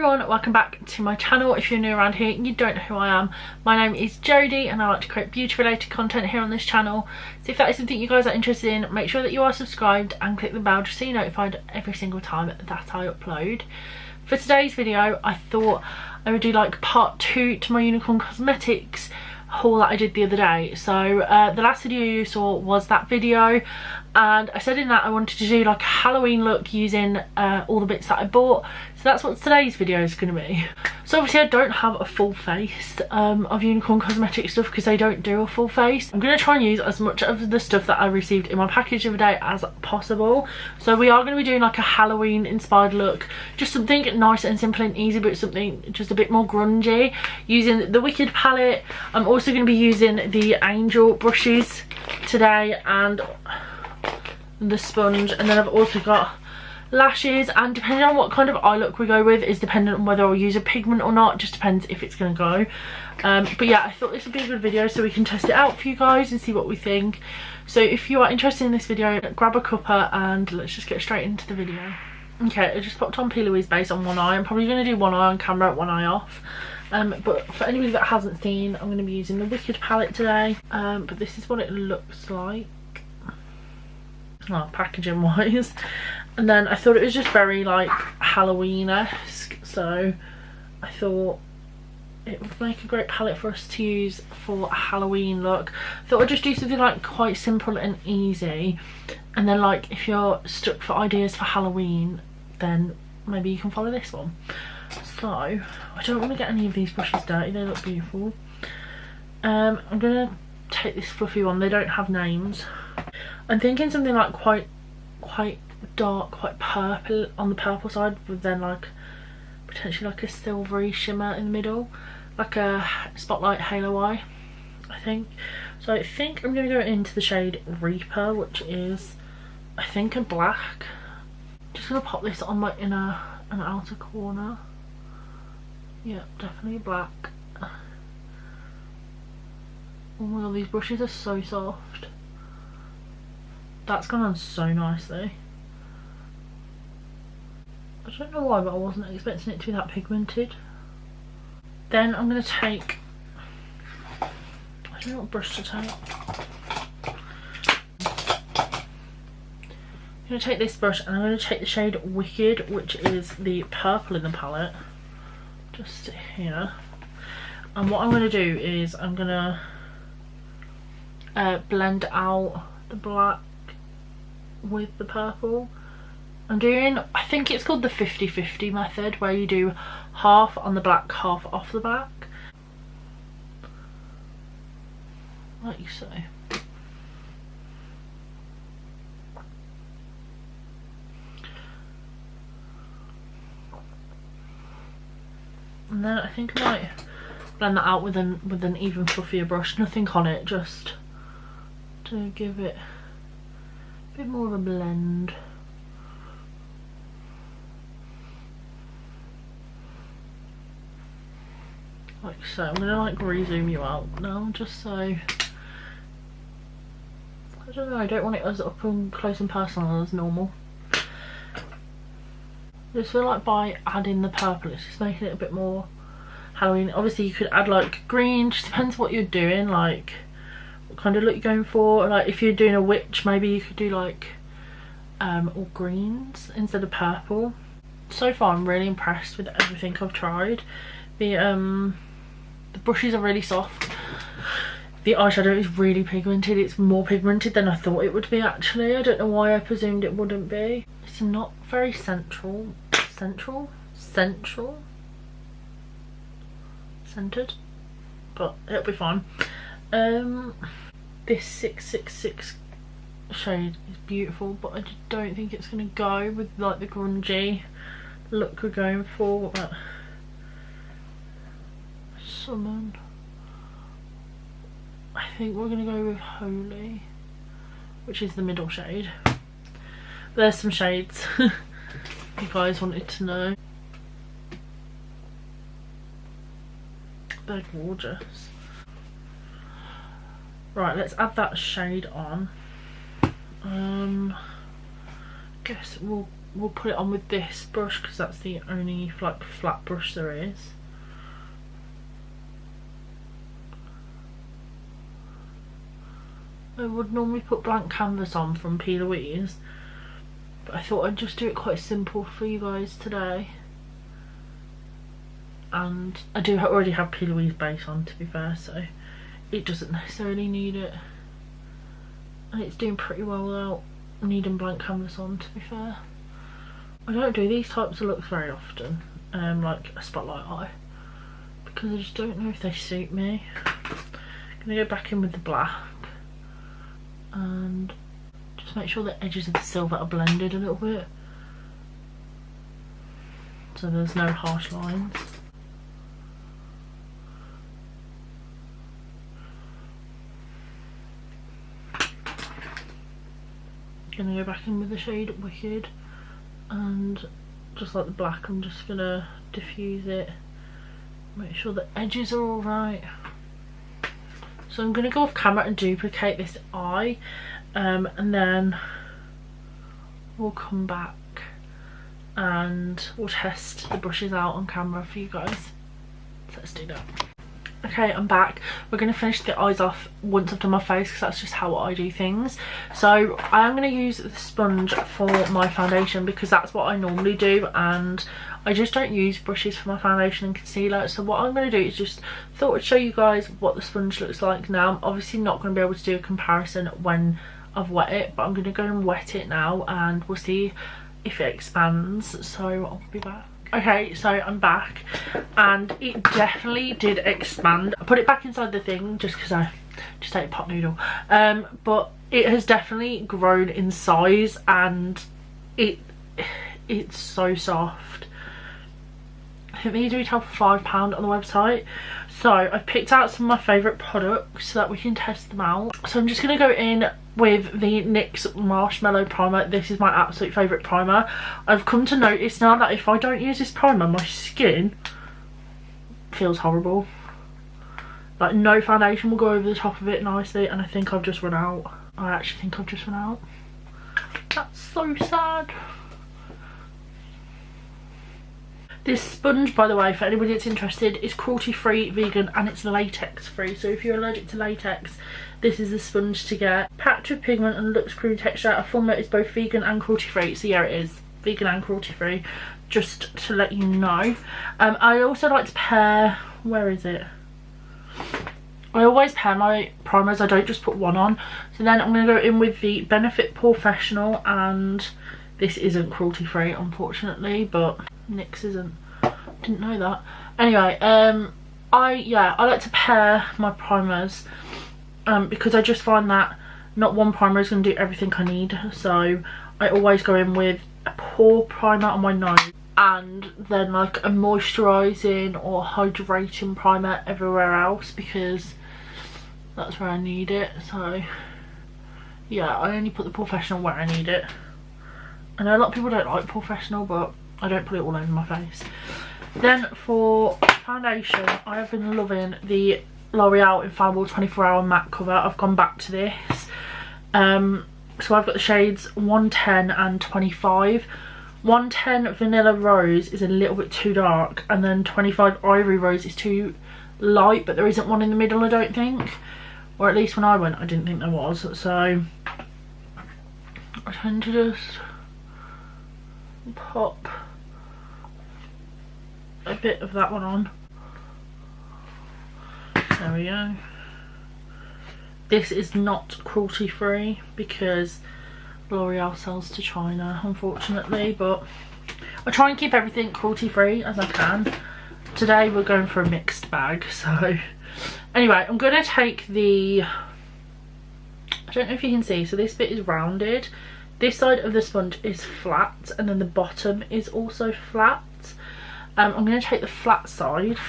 everyone, welcome back to my channel. If you're new around here and you don't know who I am, my name is Jodie and I like to create beauty related content here on this channel. So if that is something you guys are interested in, make sure that you are subscribed and click the bell just so you're notified every single time that I upload. For today's video, I thought I would do like part 2 to my Unicorn Cosmetics haul that I did the other day. So the last video you saw was that video, and I said in that I wanted to do like a Halloween look using all the bits that I bought. So that's what today's video is going to be. So obviously I don't have a full face of Unicorn Cosmetic stuff because they don't do a full face. I'm going to try and use as much of the stuff that I received in my package the other day as possible. So we are going to be doing like a Halloween inspired look, just something nice and simple and easy, but something just a bit more grungy, using the Wicked palette. I'm also going to be using the Angel brushes today and the sponge, and then I've also got lashes, and depending on what kind of eye look we go with is dependent on whether I'll use a pigment or not. Just depends if it's going to go. But yeah, I thought this would be a good video so we can test it out for you guys and see what we think. So if you are interested in this video, grab a cuppa and let's just get straight into the video. Okay, I just popped on P. Louise base on one eye. I'm probably going to do one eye on camera, one eye off. But for anybody that hasn't seen, I'm going to be using the Wicked palette today. But this is what it looks like, packaging wise. And then I thought it was just very like Halloween-esque, so I thought it would make a great palette for us to use for a Halloween look. I thought I'd just do something like quite simple and easy, and then like if you're stuck for ideas for Halloween, then maybe you can follow this one. So I don't want to get any of these brushes dirty, they look beautiful. I'm gonna take this fluffy one. They don't have names. I'm thinking something like quite dark, quite purple on the purple side, with then like potentially like a silvery shimmer in the middle, like a spotlight halo eye, I think. So I think I'm going to go into the shade Reaper, which is I think a black. Just going to pop this on my inner and outer corner. Yeah, definitely black. Oh my god, these brushes are so soft. That's gone on so nicely. I don't know why, but I wasn't expecting it to be that pigmented. Then I'm going to take, I don't know what brush to take. I'm going to take this brush and I'm going to take the shade Wicked, which is the purple in the palette, just here. And what I'm going to do is I'm going to blend out the black with the purple. I'm doing, I think it's called the 50-50 method, where you do half on the black, half off the black, like so. And then I think I might blend that out with an even fluffier brush, nothing on it, just to give it a bit more of a blend. Like so. I'm gonna like re-zoom you out now, just so, I don't know, I don't want it as up and close and personal as normal. I just feel like by adding the purple it's just making it a bit more Halloween. Obviously you could add like green, just depends what you're doing, like what kind of look you're going for. Like if you're doing a witch, maybe you could do like all greens instead of purple. So far I'm really impressed with everything I've tried. The brushes are really soft. The eyeshadow is really pigmented. It's more pigmented than I thought it would be actually. I don't know why I presumed it wouldn't be. It's not very centered, but it'll be fine. This 666 shade is beautiful, but I just don't think it's going to go with like the grungy look we're going for. Summon. I think we're going to go with Holy, which is the middle shade. There's some shades you guys wanted to know. They're gorgeous. Right, let's add that shade on. Guess we'll we'll put it on with this brush because that's the only like flat brush there is. I would normally put blank canvas on from P. Louise, but I thought I'd just do it quite simple for you guys today. And I do already have P. Louise base on, to be fair, so it doesn't necessarily need it. And it's doing pretty well without needing blank canvas on, to be fair. I don't do these types of looks very often, like a spotlight eye, because I just don't know if they suit me. I'm gonna go back in with the black and just make sure the edges of the silver are blended a little bit, so there's no harsh lines. Gonna go back in with the shade Wicked, and just like the black, I'm just gonna diffuse it, make sure the edges are all right. So I'm gonna go off camera and duplicate this eye, and then we'll come back and we'll test the brushes out on camera for you guys. So let's do that. Okay, I'm back. We're going to finish the eyes off once I've done my face because that's just how I do things. So I am going to use the sponge for my foundation because that's what I normally do, and I just don't use brushes for my foundation and concealer. So what I'm going to do is just thought I'd show you guys what the sponge looks like now. I'm obviously not going to be able to do a comparison when I've wet it, but I'm going to go and wet it now and we'll see if it expands. So I'll be back. Okay, so I'm back and it definitely did expand. I put it back inside the thing just because I just ate a pot noodle, but it has definitely grown in size and it's so soft. I think these retail for £5 on the website. So I've picked out some of my favourite products so that we can test them out. So I'm just going to go in with the NYX Marshmallow Primer. This is my absolute favourite primer. I've come to notice now that if I don't use this primer, my skin feels horrible. Like no foundation will go over the top of it nicely, and I think I've just run out. I actually think I've just run out. That's so sad. This sponge, by the way, for anybody that's interested, is cruelty-free, vegan, and it's latex-free. So if you're allergic to latex, this is the sponge to get. Packed with pigment and looks creamy texture, a formula is both vegan and cruelty-free. So yeah, it is vegan and cruelty-free, just to let you know. I also like to pair, where is it? I always pair my primers, I don't just put one on. So then I'm going to go in with the Benefit Professional, and this isn't cruelty-free, unfortunately, but NYX isn't. Didn't know that. Anyway, I like to pair my primers because I just find that not one primer is going to do everything I need. So I always go in with a pore primer on my nose and then like a moisturising or hydrating primer everywhere else because that's where I need it. So yeah, I only put the Professional where I need it. I know a lot of people don't like Professional, but I don't put it all over my face. Then for foundation, I have been loving the L'Oreal Infallible 24-Hour Matte Cover. I've gone back to this. So I've got the shades 110 and 25. 110 Vanilla Rose is a little bit too dark, and then 25 Ivory Rose is too light, but there isn't one in the middle, I don't think. Or at least when I went, I didn't think there was. So I tend to just pop a bit of that one on. There we go. This is not cruelty free because L'Oreal sells to China, unfortunately, but I try and keep everything cruelty free as I can. Today we're going for a mixed bag. So anyway, I'm going to take the, I don't know if you can see, so this bit is rounded. This side of the sponge is flat and then the bottom is also flat. I'm going to take the flat side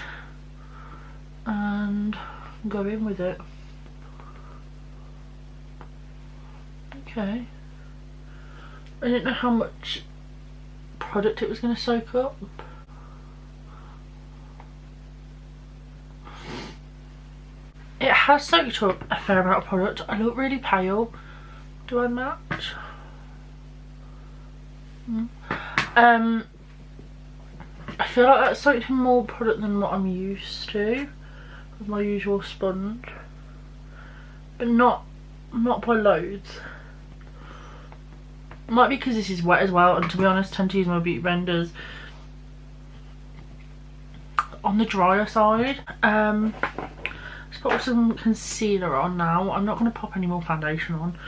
and go in with it. Okay. I didn't know how much product it was going to soak up. It has soaked up a fair amount of product. I look really pale. Do I match? I feel like that's slightly more product than what I'm used to with my usual sponge, but not by loads. Might be because this is wet as well, and to be honest I tend to use my beauty blenders on the drier side. Let's put some concealer on now. I'm not going to pop any more foundation on.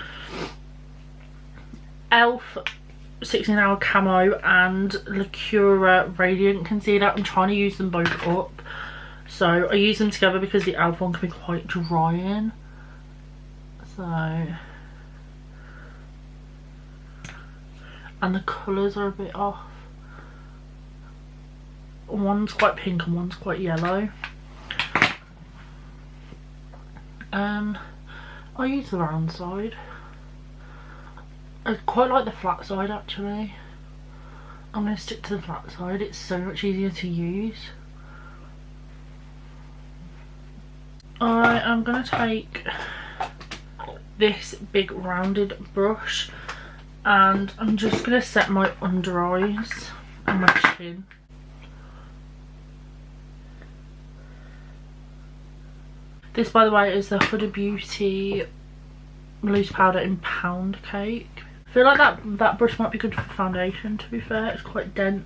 Elf 16 Hour Camo and Lacura Radiant Concealer. I'm trying to use them both up, so I use them together because the Elf one can be quite drying. So, and the colours are a bit off. One's quite pink and one's quite yellow. I use the round side. I quite like the flat side actually. I'm going to stick to the flat side, it's so much easier to use. I am going to take this big rounded brush and I'm just going to set my under eyes and my chin. This, by the way, is the Huda Beauty loose powder in pound cake. I feel like that brush might be good for foundation, to be fair. It's quite dense.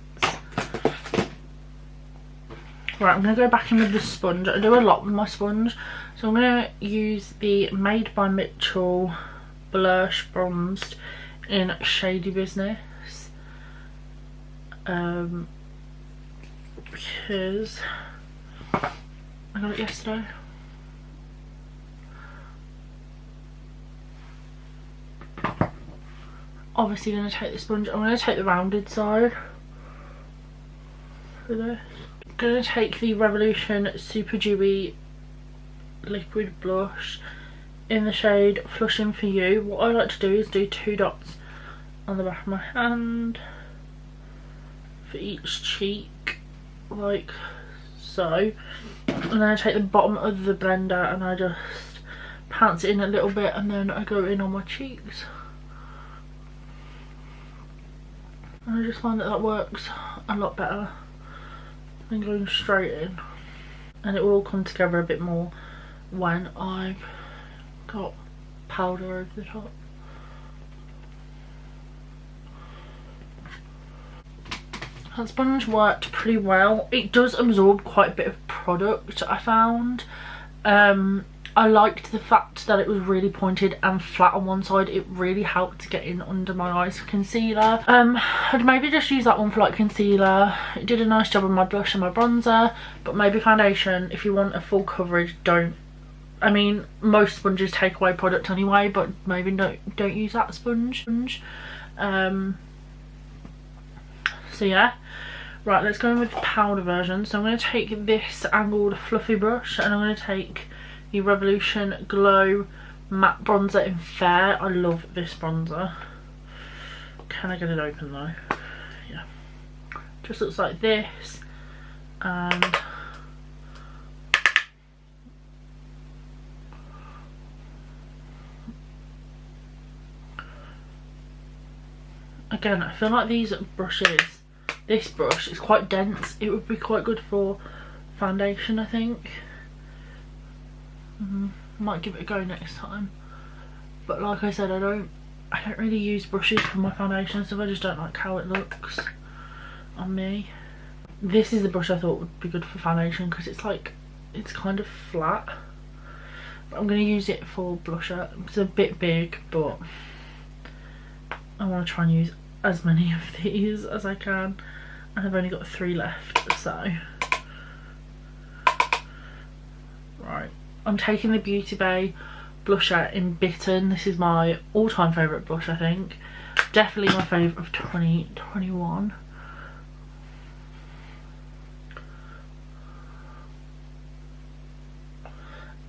Right, I'm going to go back in with the sponge. I do a lot with my sponge. So I'm going to use the Made by Mitchell Blush Bronzed in Shady Business. Because I got it yesterday. Obviously going to take the sponge. I'm going to take the rounded side for this. I'm going to take the Revolution Super Dewy Liquid Blush in the shade Flushing For You. What I like to do is do 2 dots on the back of my hand for each cheek, like so. And then I take the bottom of the blender and I just pounce it in a little bit and then I go in on my cheeks. And I just find that works a lot better than going straight in. And it will all come together a bit more when I've got powder over the top. That sponge worked pretty well. It does absorb quite a bit of product, I found. I liked the fact that it was really pointed and flat on one side. It really helped to get in under my eyes for concealer. I'd maybe just use that one for like concealer. It did a nice job on my blush and my bronzer, but maybe foundation, if you want a full coverage, don't. I mean, most sponges take away product anyway, but maybe don't use that sponge. So yeah, right, let's go in with the powder version. So I'm going to take this angled fluffy brush and I'm going to take the Revolution Glow Matte Bronzer in Fair. I love this bronzer. Can I get it open though? Yeah. Just looks like this. And again, I feel like these brushes, this brush is quite dense. It would be quite good for foundation, I think. Might give it a go next time. But like I said, I don't really use brushes for my foundation, so I just don't like how it looks on me. This is the brush I thought would be good for foundation because it's like, it's kind of flat. But I'm going to use it for blusher. It's a bit big, but I want to try and use as many of these as I can. And I've only got 3 left, so. Right. I'm taking the Beauty Bay blusher in Bitten. This is my all-time favourite blush, I think. Definitely my favourite of 2021.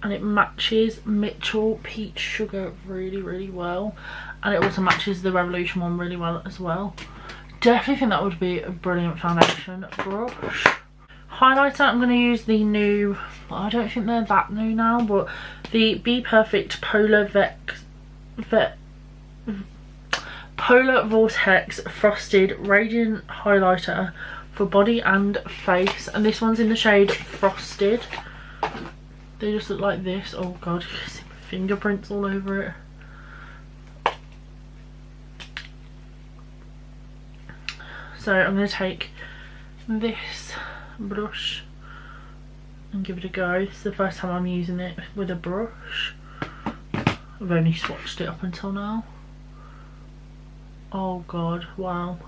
And it matches Mitchell Peach Sugar really, really well. And it also matches the Revolution one really well as well. Definitely think that would be a brilliant foundation brush. Highlighter, I'm going to use the new, well, I don't think they're that new now, but the Be Perfect Polar Polar Vortex Frosted Radiant Highlighter for body and face, and this one's in the shade Frosted. They just look like this. Oh god, you can see my fingerprints all over it. So I'm going to take this brush and give it a go. This is the first time I'm using it with a brush. I've only swatched it up until now. Oh god, wow.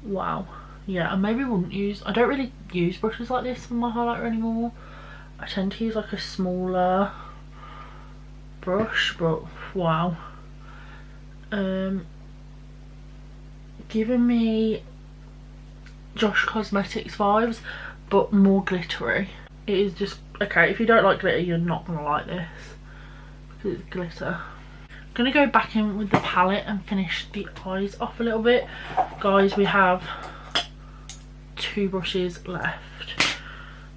Wow. Yeah, I maybe wouldn't use, I don't really use brushes like this for my highlighter anymore. I tend to use like a smaller brush, but wow. Giving me Josh Cosmetics vibes, but more glittery. It is just, okay, if you don't like glitter, you're not gonna like this because it's glitter. I'm gonna go back in with the palette and finish the eyes off a little bit. Guys, we have 2 brushes left.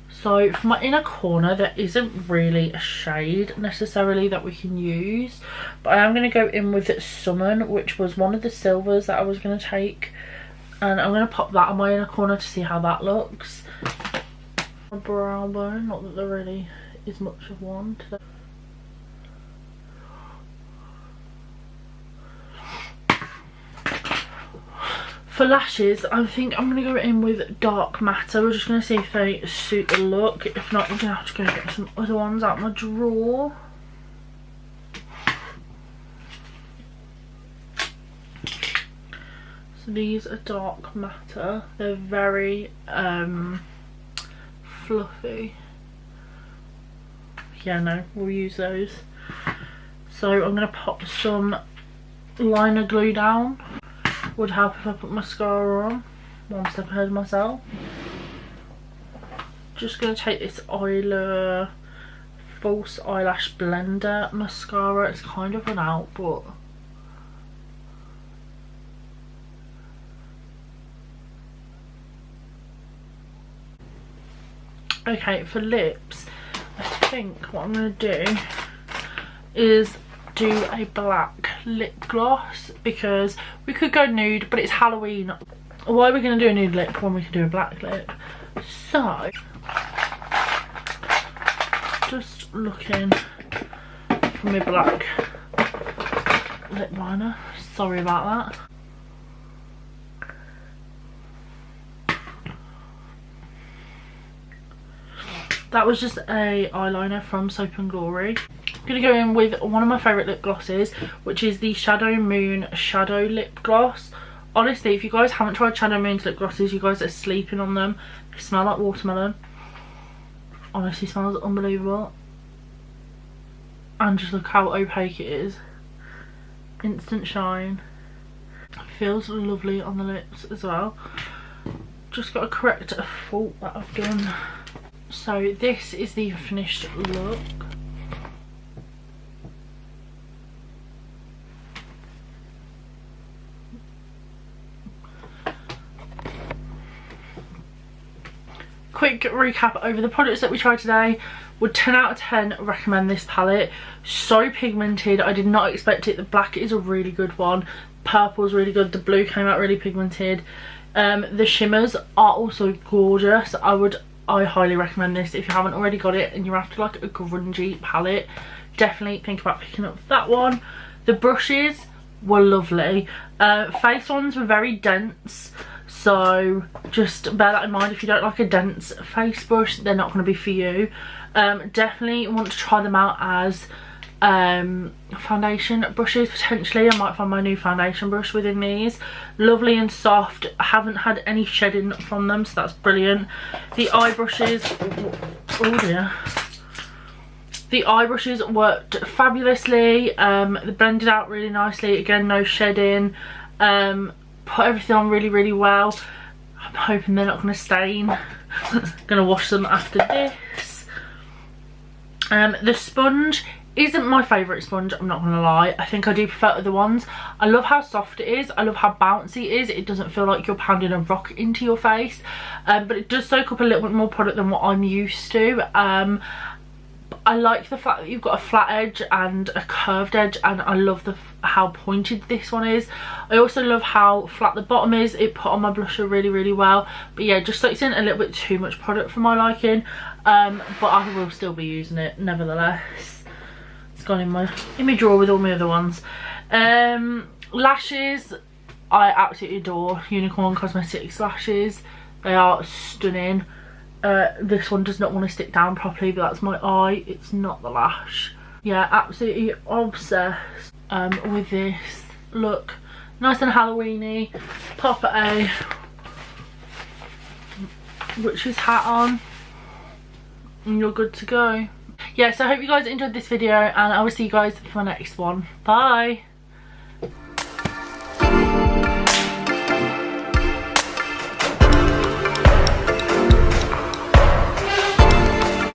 So for my inner corner, there isn't really a shade necessarily that we can use, but I am going to go in with Summon, which was one of the silvers that I was going to take, and I'm going to pop that on my inner corner to see how that looks. My brow bone, not that there really is much of one today. For lashes, I think I'm going to go in with Dark Matter. We're just going to see if they suit the look. If not, I'm going to have to go get some other ones out of my drawer. So these are Dark Matter. They're very fluffy. Yeah, no, we'll use those. So I'm going to pop some liner glue down. Would help if I put mascara on, one step ahead of myself. Just going to take this Eyelure False Eyelash Blender mascara. It's kind of run out, but okay, for lips, I think what I'm going to do is do a black lip gloss, because we could go nude, but it's Halloween. Why are we going to do a nude lip when we can do a black lip? So just looking for my black lip liner. Sorry about that. That was just a eyeliner from Soap and Glory. I'm going to go in with one of my favourite lip glosses, which is the Shadow Moon Shadow Lip Gloss. Honestly, if you guys haven't tried Shadow Moon's lip glosses, you guys are sleeping on them. They smell like watermelon. Honestly, smells unbelievable. And just look how opaque it is. Instant shine. Feels lovely on the lips as well. Just got to correct a fault that I've done. So this is the finished look. Quick recap over the products that we tried today. Would 10 out of 10 recommend this palette. So pigmented, I did not expect it. The black is a really good one, purple is really good, the blue came out really pigmented. The shimmers are also gorgeous. I highly recommend this. If you haven't already got it and you're after like a grungy palette, definitely think about picking up that one. The brushes were lovely. Face ones were very dense, so just bear that in mind. If you don't like a dense face brush, they're not going to be for you. Definitely want to try them out as foundation brushes potentially. I might find my new foundation brush within these. Lovely and soft. I haven't had any shedding from them, so that's brilliant. The eye brushes, oh dear. The eye brushes worked fabulously. They blended out really nicely. Again, no shedding. Put everything on really, really well. I'm hoping they're not going to stain. Gonna wash them after this. The sponge isn't my favourite sponge, I'm not gonna lie. I think I do prefer other ones. I love how soft it is. I love how bouncy it is. It doesn't feel like you're pounding a rock into your face. But it does soak up a little bit more product than what I'm used to. I like the fact that you've got a flat edge and a curved edge, and I love how pointed this one is. I also love how flat the bottom is. It put on my blusher really, really well. But yeah, just sucks in a little bit too much product for my liking. But I will still be using it nevertheless. It's gone in my drawer with all my other ones. Lashes, I absolutely adore Unicorn Cosmetics lashes. They are stunning. This one does not want to stick down properly, but that's my eye, it's not the lash. Yeah, absolutely obsessed with this look. Nice and Halloweeny. Pop a witch's hat on and you're good to go. Yeah, so I hope you guys enjoyed this video, and I will see you guys for my next one. Bye.